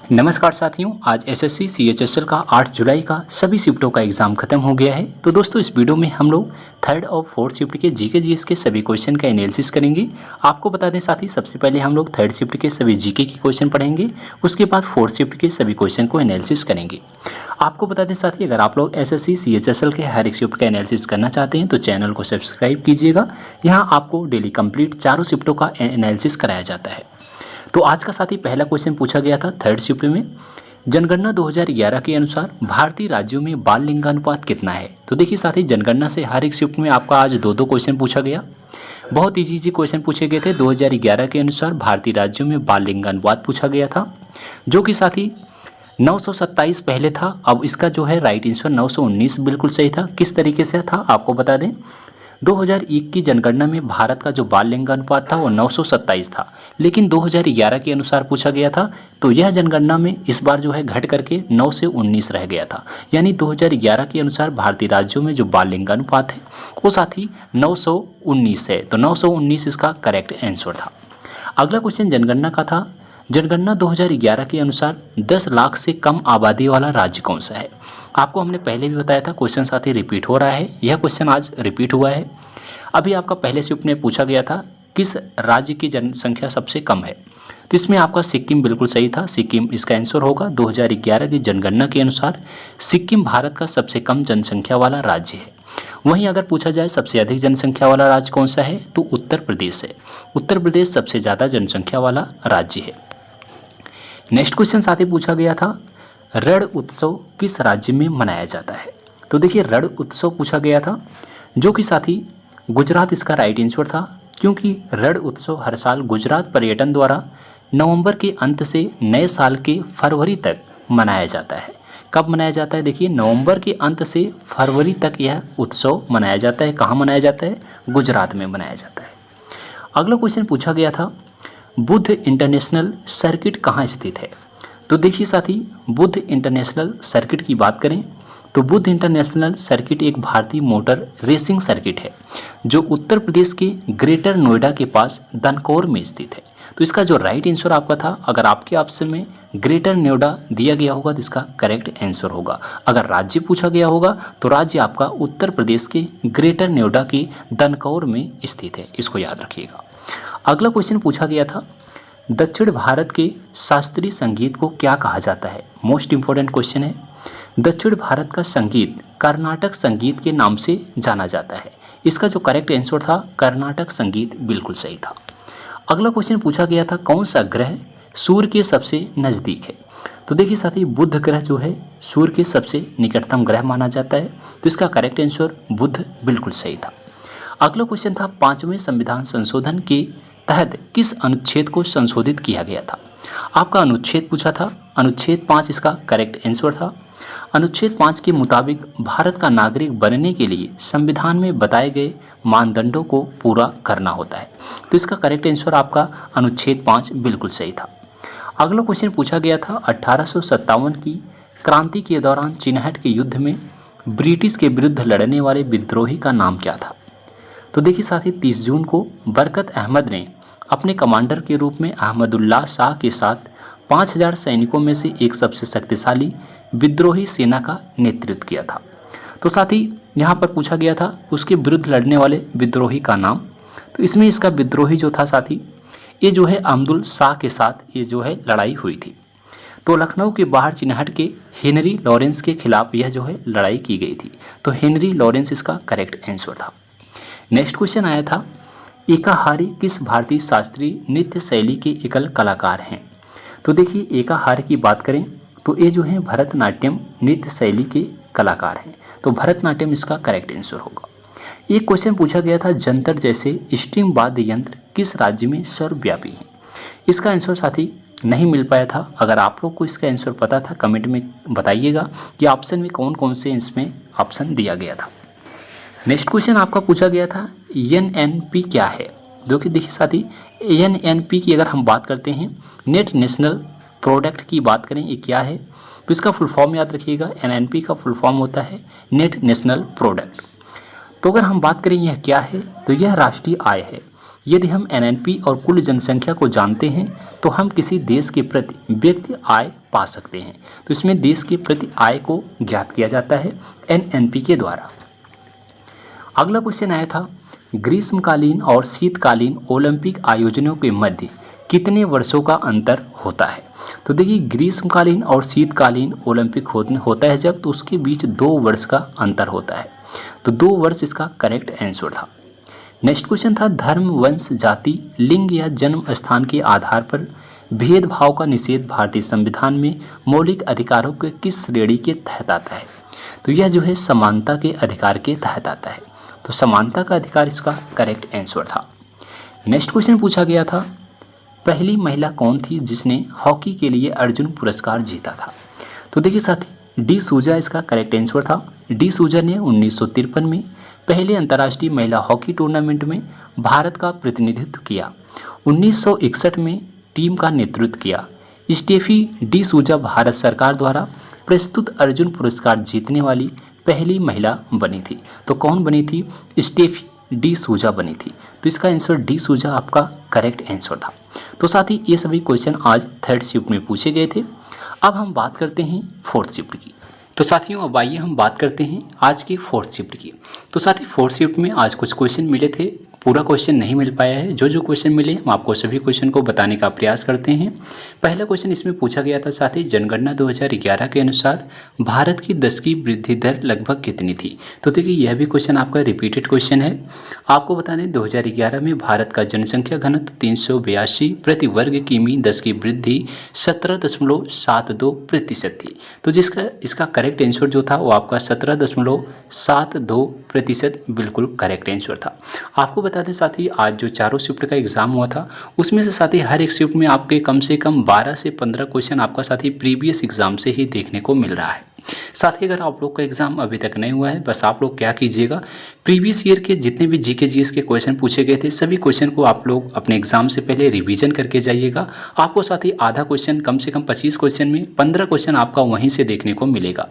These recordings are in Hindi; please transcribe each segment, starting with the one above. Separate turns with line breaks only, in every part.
नमस्कार साथियों, आज एसएससी सीएचएसएल का 8 जुलाई का सभी शिफ्टों का एग्जाम खत्म हो गया है। तो दोस्तों इस वीडियो में हम लोग थर्ड और फोर्थ शिफ्ट के जीके जीएस के सभी क्वेश्चन का एनालिसिस करेंगे। आपको बता दें साथी, सबसे पहले हम लोग थर्ड शिफ्ट के सभी जीके के क्वेश्चन पढ़ेंगे, उसके बाद फोर्थ शिफ्ट के सभी क्वेश्चन को एनालिसिस करेंगे। आपको बता दें साथी, अगर आप लोग एसएससी सीएचएसएल के हर एक शिफ्ट का एनालिसिस करना चाहते हैं तो चैनल को सब्सक्राइब कीजिएगा। यहाँ आपको डेली कंप्लीट चारों शिफ्टों का एनालिसिस कराया जाता है। तो आज का साथी पहला क्वेश्चन पूछा गया था थर्ड शिफ्ट में, जनगणना 2011 के अनुसार भारतीय राज्यों में बाल लिंगानुपात कितना है। तो देखिए साथी, जनगणना से हर एक शिफ्ट में आपका आज दो क्वेश्चन पूछा गया। बहुत इजी क्वेश्चन पूछे गए थे। 2011 के अनुसार भारतीय राज्यों में बाल लिंगानुपात पूछा गया था, जो कि साथी 927 पहले था। अब इसका जो है राइट आंसर 919 बिल्कुल सही था। किस तरीके से था आपको बता दें, 2001 की जनगणना में भारत का जो बाल लिंगानुपात था वो 927 था, लेकिन 2011 के अनुसार पूछा गया था। तो यह जनगणना में इस बार जो है घट करके 9 से 19 रह गया था। यानी 2011 के अनुसार भारतीय राज्यों में जो बाल लिंगानुपात है वो साथी 919 है। तो 919 इसका करेक्ट आंसर था। अगला क्वेश्चन जनगणना का था, जनगणना 2011 के अनुसार 10 लाख से कम आबादी वाला राज्य कौन सा है। आपको हमने पहले भी बताया था, क्वेश्चन साथी रिपीट हो रहा है। यह क्वेश्चन आज रिपीट हुआ है। अभी आपका पहले शिफ्ट में पूछा गया था किस राज्य की जनसंख्या सबसे कम है, तो इसमें आपका सिक्किम बिल्कुल सही था। सिक्किम इसका आंसर होगा। 2011 की जनगणना के अनुसार सिक्किम भारत का सबसे कम जनसंख्या वाला राज्य है। वहीं अगर पूछा जाए सबसे अधिक जनसंख्या वाला राज्य कौन सा है, तो उत्तर प्रदेश है। उत्तर प्रदेश सबसे ज़्यादा जनसंख्या वाला राज्य है। नेक्स्ट क्वेश्चन साथी पूछा गया था, रण उत्सव किस राज्य में मनाया जाता है। तो देखिए रण उत्सव पूछा गया था, जो कि साथी गुजरात इसका राइट आंसर था, क्योंकि रण उत्सव हर साल गुजरात पर्यटन द्वारा नवंबर के अंत से नए साल के फरवरी तक मनाया जाता है। कब मनाया जाता है, देखिए नवंबर के अंत से फरवरी तक यह उत्सव मनाया जाता है। कहाँ मनाया जाता है, गुजरात में मनाया जाता है। अगला क्वेश्चन पूछा गया था, बुद्ध इंटरनेशनल सर्किट कहाँ स्थित है। तो देखिए साथी, बुद्ध इंटरनेशनल सर्किट की बात करें तो बुद्ध इंटरनेशनल सर्किट एक भारतीय मोटर रेसिंग सर्किट है, जो उत्तर प्रदेश के ग्रेटर नोएडा के पास दनकौर में स्थित है। तो इसका जो राइट आंसर आपका था, अगर आपके ऑप्शन में ग्रेटर नोएडा दिया गया होगा तो इसका करेक्ट आंसर होगा। अगर राज्य पूछा गया होगा तो राज्य आपका उत्तर प्रदेश के ग्रेटर नोएडा के दनकौर में स्थित है। इसको याद रखिएगा। अगला क्वेश्चन पूछा गया था, दक्षिण भारत के शास्त्रीय संगीत को क्या कहा जाता है। मोस्ट इंपॉर्टेंट क्वेश्चन है। दक्षिण भारत का संगीत कर्नाटक संगीत के नाम से जाना जाता है। इसका जो करेक्ट आंसर था कर्नाटक संगीत बिल्कुल सही था। अगला क्वेश्चन पूछा गया था, कौन सा ग्रह सूर्य के सबसे नज़दीक है। तो देखिए साथी, बुध ग्रह जो है सूर्य के सबसे निकटतम ग्रह माना जाता है। तो इसका करेक्ट आंसर बुध बिल्कुल सही था। अगला क्वेश्चन था, 5वें संविधान संशोधन के तहत किस अनुच्छेद को संशोधित किया गया था। आपका अनुच्छेद पूछा था, अनुच्छेद 5 इसका करेक्ट आंसर था। अनुच्छेद 5 के मुताबिक भारत का नागरिक बनने के लिए संविधान में बताए गए मानदंडों को पूरा करना होता है। तो इसका करेक्ट आंसर आपका अनुच्छेद 5 बिल्कुल सही था। अगला क्वेश्चन पूछा गया था, 1857 की क्रांति के दौरान चिनहट के युद्ध में ब्रिटिश के विरुद्ध लड़ने वाले विद्रोही का नाम क्या था। तो देखिए साथी, 30 जून को बरकत अहमद ने अपने कमांडर के रूप में अहमदुल्लाह शाह के साथ 5000 सैनिकों में से एक सबसे शक्तिशाली विद्रोही सेना का नेतृत्व किया था। तो साथी यहाँ पर पूछा गया था उसके विरुद्ध लड़ने वाले विद्रोही का नाम। तो इसमें इसका विद्रोही जो था साथी, ये जो है अहमदुल शाह के साथ ये जो है लड़ाई हुई थी। तो लखनऊ के बाहर चिनहट के हेनरी लॉरेंस के खिलाफ यह जो है लड़ाई की गई थी। तो हेनरी लॉरेंस इसका करेक्ट आंसर था। नेक्स्ट क्वेश्चन आया था, एकाहारी किस भारतीय शास्त्रीय नृत्य शैली के एकल कलाकार हैं। तो देखिए एकाहारी की बात करें तो ये जो है भरतनाट्यम नृत्य शैली के कलाकार हैं। तो भरतनाट्यम इसका करेक्ट आंसर होगा। एक क्वेश्चन पूछा गया था, जंतर जैसे स्ट्रिंग वाद्य यंत्र किस राज्य में सर्वव्यापी हैं। इसका आंसर साथी नहीं मिल पाया था। अगर आप लोग को इसका आंसर पता था कमेंट में बताइएगा कि ऑप्शन में कौन कौन से इसमें ऑप्शन दिया गया था। नेक्स्ट क्वेश्चन आपका पूछा गया था, NNP क्या है। जो कि देखिए साथी, NNP की अगर हम बात करते हैं, नेट नेशनल प्रोडक्ट की बात करें, ये क्या है तो इसका फुल फॉर्म याद रखिएगा। NNP का फुल फॉर्म होता है नेट नेशनल प्रोडक्ट। तो अगर हम बात करें यह क्या है, तो यह राष्ट्रीय आय है। यदि हम एनएनपी और कुल जनसंख्या को जानते हैं तो हम किसी देश के प्रति व्यक्ति आय पा सकते हैं। तो इसमें देश के प्रति आय को ज्ञात किया जाता है एनएनपी के द्वारा। अगला क्वेश्चन आया था, ग्रीष्मकालीन और शीतकालीन ओलंपिक आयोजनों के मध्य कितने वर्षों का अंतर होता है? तो देखिए, ग्रीष्मकालीन और शीतकालीन ओलंपिक होता है जब, तो उसके बीच 2 वर्ष का अंतर होता है। तो 2 वर्ष इसका करेक्ट आंसर था। नेक्स्ट क्वेश्चन था, धर्म, वंश, जाति, लिंग या जन्म स्थान के आधार पर भेदभाव का निषेध भारतीय संविधान में मौलिक अधिकारों के किस श्रेणी के तहत आता है? तो यह जो है समानता के अधिकार के तहत आता है। तो समानता का अधिकार इसका करेक्ट आंसर था। नेक्स्ट क्वेश्चन पूछा गया था, पहली महिला कौन थी जिसने हॉकी के लिए अर्जुन पुरस्कार जीता था? तो देखिए साथी, डी सूजा इसका करेक्ट आंसर था। डी सूजा ने 1953 में पहले अंतर्राष्ट्रीय महिला हॉकी टूर्नामेंट में भारत का प्रतिनिधित्व किया। 1961 में टीम का नेतृत्व किया। स्टेफी डी सूजा भारत सरकार द्वारा प्रस्तुत अर्जुन पुरस्कार जीतने वाली पहली महिला बनी थी। तो कौन बनी थी? स्टेफी डी सूजा बनी थी। तो इसका आंसर डी सूजा आपका करेक्ट आंसर था। तो साथ ही ये सभी क्वेश्चन आज 3rd शिफ्ट में पूछे गए थे। अब हम बात करते हैं 4th शिफ्ट की। तो साथियों, अब आइए हम बात करते हैं आज की 4th शिफ्ट की। तो साथ ही 4th शिफ्ट में आज कुछ क्वेश्चन मिले थे, पूरा क्वेश्चन नहीं मिल पाया है। जो क्वेश्चन मिले हम आपको सभी क्वेश्चन को बताने का प्रयास करते हैं। पहला क्वेश्चन इसमें पूछा गया था साथी, जनगणना 2011 के अनुसार भारत की 10 की वृद्धि दर लगभग कितनी थी? तो देखिए, यह भी क्वेश्चन आपका रिपीटेड क्वेश्चन है। आपको बता दें 2011 में भारत का जनसंख्या घनत्व 382 प्रति वर्ग किमी, 10 की वृद्धि 17.72% थी। तो इसका करेक्ट आंसर जो था वो आपका 17.72% बिल्कुल करेक्ट आंसर था। आपको बता दें साथी, आज जो चारों शिफ्ट का एग्जाम हुआ था उसमें से साथी हर एक शिफ्ट में आपके कम से कम 12 से 15 क्वेश्चन आपका साथी प्रीवियस एग्जाम से ही देखने को मिल रहा है। साथ ही अगर आप लोग का एग्जाम अभी तक नहीं हुआ है, बस आप लोग क्या कीजिएगा, प्रीवियस ईयर के जितने भी जीके जीएस के क्वेश्चन पूछे गए थे सभी क्वेश्चन को आप लोग अपने एग्जाम से पहले रिवीजन करके जाइएगा। आपको साथ ही आधा क्वेश्चन, कम से कम 25 क्वेश्चन में 15 क्वेश्चन आपका वहीं से देखने को मिलेगा।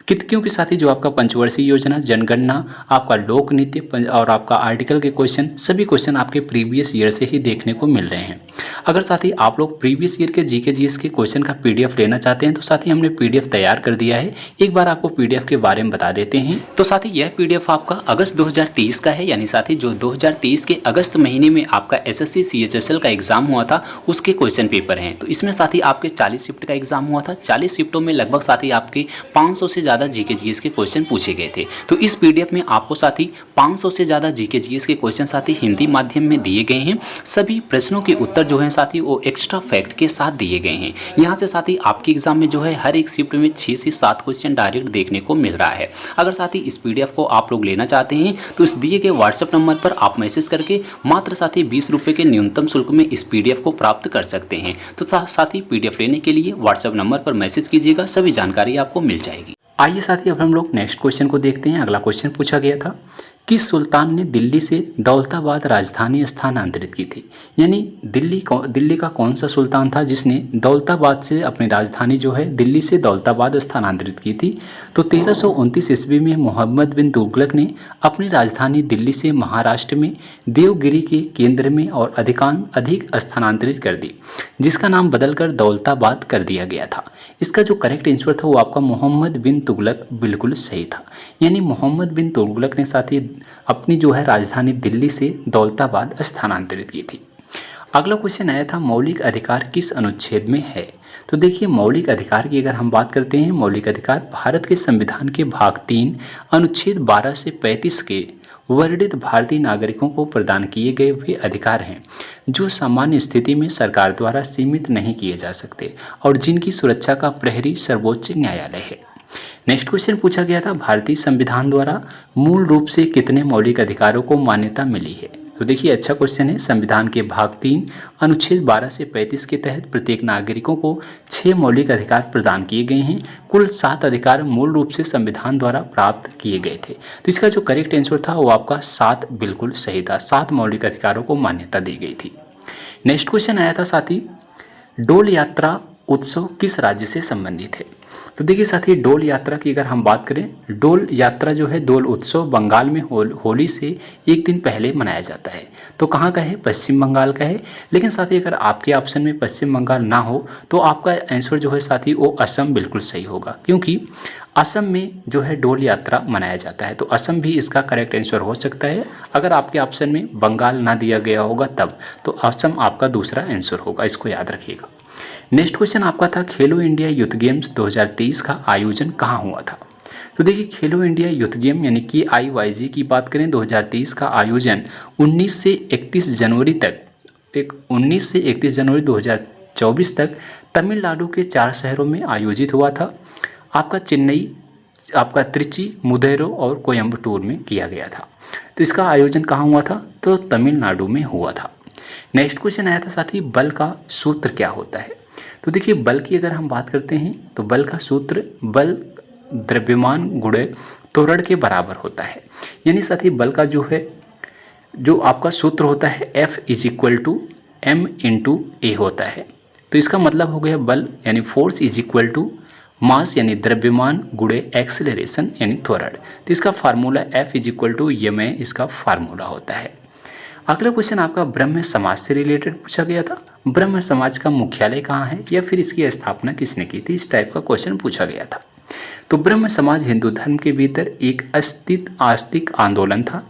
क्योंकि साथ ही जो आपका पंचवर्षीय योजना, जनगणना, आपका लोक नृत्य और आपका आर्टिकल के क्वेश्चन, सभी क्वेश्चन आपके प्रीवियस ईयर से ही देखने को मिल रहे हैं। अगर साथ ही आप लोग प्रीवियस ईयर के जीके जीएस के क्वेश्चन का पीडीएफ लेना चाहते हैं तो साथ ही हमने पीडीएफ तैयार कर दिया है। एक बार आपको पीडीएफ के बारे में बता देते हैं। तो साथ ही यह पीडीएफ आपका अगस्त 2023 का है, यानी साथ ही जो 2023 के अगस्त महीने में आपका एसएससी सीएचएसएल का एग्जाम हुआ था उसके क्वेश्चन पेपर हैं। तो इसमें साथ ही आपके 40 शिफ्ट का एग्जाम हुआ था। 40 शिफ्टों में लगभग साथ ही आपके 500 से ज़्यादा जीके जीएस के क्वेश्चन पूछे गए थे। तो इस पीडीएफ में आपको साथ ही 500 से ज़्यादा जीके जीएस के क्वेश्चन साथ ही हिंदी माध्यम में दिए गए हैं। सभी प्रश्नों के उत्तर जो हैं साथ ही वो एक्स्ट्रा फैक्ट के साथ दिए गए हैं। यहाँ से साथ ही आपके एग्जाम में जो है हर एक शिफ्ट में 6 से 7 क्वेश्चन डायरेक्ट देखने को मिल रहा है। अगर साथ ही इस पीडीएफ को आप लोग लेना चाहते हैं तो इस दिए गए व्हाट्सएप नंबर पर आप मैसेज करके मात्र साथ ही 20 रुपये के न्यूनतम शुल्क में इस पीडीएफ को प्राप्त कर सकते हैं। तो साथ ही पीडीएफ लेने के लिए व्हाट्सएप नंबर पर मैसेज कीजिएगा, सभी जानकारी आपको मिल जाएगी। आइए साथ ही अब हम लोग नेक्स्ट क्वेश्चन को देखते हैं। अगला क्वेश्चन पूछा गया था, किस सुल्तान ने दिल्ली से दौलताबाद राजधानी स्थानांतरित की थी? यानी दिल्ली का कौन सा सुल्तान था जिसने दौलताबाद से अपनी राजधानी जो है दिल्ली से दौलताबाद स्थानांतरित की थी? तो 1329 ईस्वी में मोहम्मद बिन तुगलक ने अपनी राजधानी दिल्ली से महाराष्ट्र में देवगिरी के केंद्र में और अधिक स्थानांतरित कर दी, जिसका नाम बदलकर दौलताबाद कर दिया गया था। इसका जो करेक्ट आंसर था वो आपका मोहम्मद बिन तुगलक बिल्कुल सही था। यानी मोहम्मद बिन तुगलक ने साथ ही अपनी जो है राजधानी दिल्ली से दौलताबाद स्थानांतरित की थी। अगला क्वेश्चन आया था, मौलिक अधिकार किस अनुच्छेद में है? तो देखिए, मौलिक अधिकार की अगर हम बात करते हैं, मौलिक अधिकार भारत के संविधान के भाग 3 अनुच्छेद 12 से 35 के वर्णित भारतीय नागरिकों को प्रदान किए गए वे अधिकार हैं जो सामान्य स्थिति में सरकार द्वारा सीमित नहीं किए जा सकते और जिनकी सुरक्षा का प्रहरी सर्वोच्च न्यायालय है। नेक्स्ट क्वेश्चन पूछा गया था, भारतीय संविधान द्वारा मूल रूप से कितने मौलिक अधिकारों को मान्यता मिली है? तो देखिए, अच्छा क्वेश्चन है। संविधान के भाग 3 अनुच्छेद 12 से 35 के तहत प्रत्येक नागरिकों को 6 मौलिक अधिकार प्रदान किए गए हैं। कुल 7 अधिकार मूल रूप से संविधान द्वारा प्राप्त किए गए थे। तो इसका जो करेक्ट आंसर था वो आपका 7 बिल्कुल सही था। 7 मौलिक अधिकारों को मान्यता दी गई थी। नेक्स्ट क्वेश्चन आया था साथी, डोल यात्रा उत्सव किस राज्य से संबंधित है? तो देखिए साथी, डोल यात्रा की अगर हम बात करें, डोल यात्रा जो है, डोल उत्सव बंगाल में होली से एक दिन पहले मनाया जाता है। तो कहाँ का है? पश्चिम बंगाल का है। लेकिन साथी अगर आपके ऑप्शन में पश्चिम बंगाल ना हो तो आपका आंसर जो है साथी वो असम बिल्कुल सही होगा, क्योंकि असम में जो है डोल यात्रा मनाया जाता है। तो असम भी इसका करेक्ट आंसर हो सकता है। अगर आपके ऑप्शन में बंगाल ना दिया गया होगा तब, तो असम आपका दूसरा आंसर होगा, इसको याद रखिएगा। नेक्स्ट क्वेश्चन आपका था, खेलो इंडिया यूथ गेम्स 2023 का आयोजन कहाँ हुआ था? तो देखिए, खेलो इंडिया यूथ गेम यानी कि IYG की बात करें, 2023 का आयोजन 19 से 31 जनवरी तक, 19 से 31 जनवरी 2024 तक तमिलनाडु के 4 शहरों में आयोजित हुआ था। आपका चेन्नई, आपका त्रिची, मुदेरो और कोयम्बटूर में किया गया था। तो इसका आयोजन कहाँ हुआ था? तो तमिलनाडु में हुआ था। नेक्स्ट क्वेश्चन आया था साथी, बल का सूत्र क्या होता है? तो देखिए, बल की अगर हम बात करते हैं तो बल का सूत्र बल द्रव्यमान गुणे त्वरण के बराबर होता है। यानी साथी बल का जो है, जो आपका सूत्र होता है F = m/a होता है। तो इसका मतलब हो गया बल यानी फोर्स = मास यानी द्रव्यमान गुणे एक्सेलरेशन यानी त्वरण। तो इसका फार्मूला F = ma इसका फार्मूला होता है। अगला क्वेश्चन आपका ब्रह्म समाज से रिलेटेड पूछा गया था। ब्रह्म समाज का मुख्यालय कहाँ है या फिर इसकी स्थापना किसने की थी? इस टाइप का क्वेश्चन पूछा गया था। तो ब्रह्म समाज हिंदू धर्म के भीतर एक आस्तिक आंदोलन था।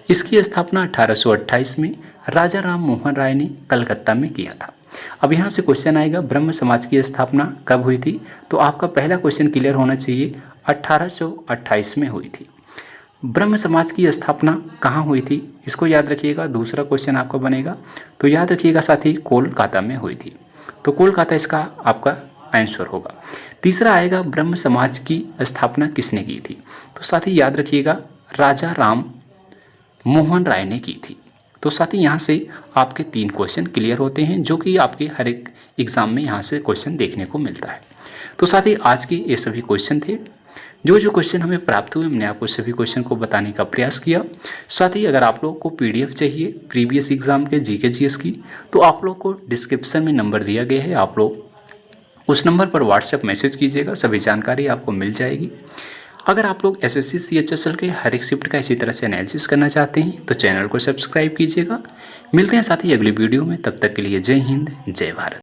इसकी स्थापना 1828 में राजा राम मोहन राय ने कलकत्ता में किया था। अब यहाँ से क्वेश्चन आएगा, ब्रह्म समाज की स्थापना कब हुई थी? तो आपका पहला क्वेश्चन क्लियर होना चाहिए, 1828 में हुई थी। ब्रह्म समाज की स्थापना कहाँ हुई थी? इसको याद रखिएगा। दूसरा क्वेश्चन आपका बनेगा, तो याद रखिएगा साथी, कोलकाता में हुई थी। तो कोलकाता इसका आपका आंसर होगा। तीसरा आएगा, ब्रह्म समाज की स्थापना किसने की थी? तो साथी याद रखिएगा, राजा राम मोहन राय ने की थी। तो साथी यहाँ से आपके 3 क्वेश्चन क्लियर होते हैं, जो कि आपके हर एक एग्जाम में यहाँ से क्वेश्चन देखने को मिलता है। तो साथी आज के ये सभी क्वेश्चन थे। जो क्वेश्चन हमें प्राप्त हुए, हमने आपको सभी क्वेश्चन को बताने का प्रयास किया। साथ ही अगर आप लोगों को PDF चाहिए प्रीवियस एग्जाम के GK GS की, तो आप लोग को डिस्क्रिप्शन में नंबर दिया गया है, आप लोग उस नंबर पर व्हाट्सएप मैसेज कीजिएगा, सभी जानकारी आपको मिल जाएगी। अगर आप लोग SSC CHSL के हर एक शिफ्ट का इसी तरह से एनालिसिस करना चाहते हैं तो चैनल को सब्सक्राइब कीजिएगा। मिलते हैं साथ ही अगली वीडियो में, तब तक के लिए जय हिंद, जय भारत।